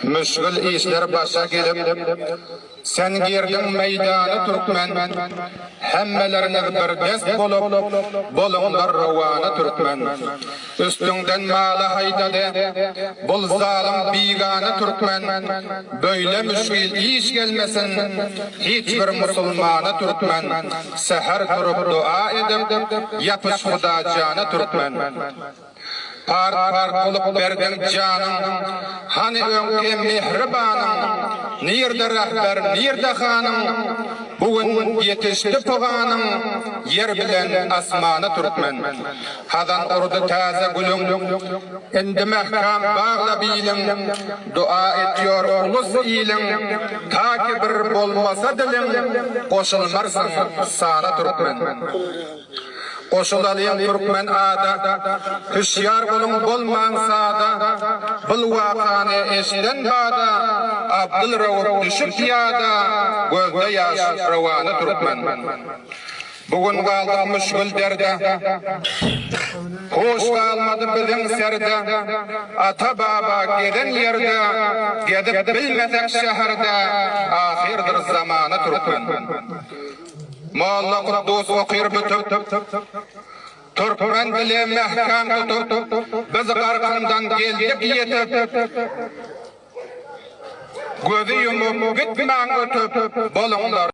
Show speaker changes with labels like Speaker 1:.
Speaker 1: Müşgül işler başa gelip, sen girdin meydanı Türkmen, hemmeleriniz bir dest bolup, bolunlar ravanı Türkmen. Üstünden malı haydadı, bul zalim biganı Türkmen, böyle müşgül iş gelmesin, hiçbir musulmanı Türkmen. Seher durup dua edip, yapış Huda canı Türkmen. Part bulup verdin canım, hani önke mihribanım, nirde rahber, nirde hanım, bugün yetişti puğanım, yer bilen asmanı Türkmen. Hadan urdu taze gülüm, indi mehkam bağla bilim, dua ediyor ulus ilim, ta ki bir bolmasa dilim, koşulmarsın sana Türkmen. Koşulalıyım Türkmen ada, hüşyar bulun bolman sada, bil vakane eşden bada, Abdülravut düşüp yada, gözde yaş ravanı Türkmen. Bugün kaldık müşgül derde, hoş kalmadı bizim serde, ata baba giden yerde, gidip bilmezek şehirde, ahirdir zamanı Türkmen. Molla Kuddus okuyur bütüp, Türkmen dili mehkam tutup, biz qarqamdan geldik yetip, gözü yumup gitmen ötüp, bolunlar.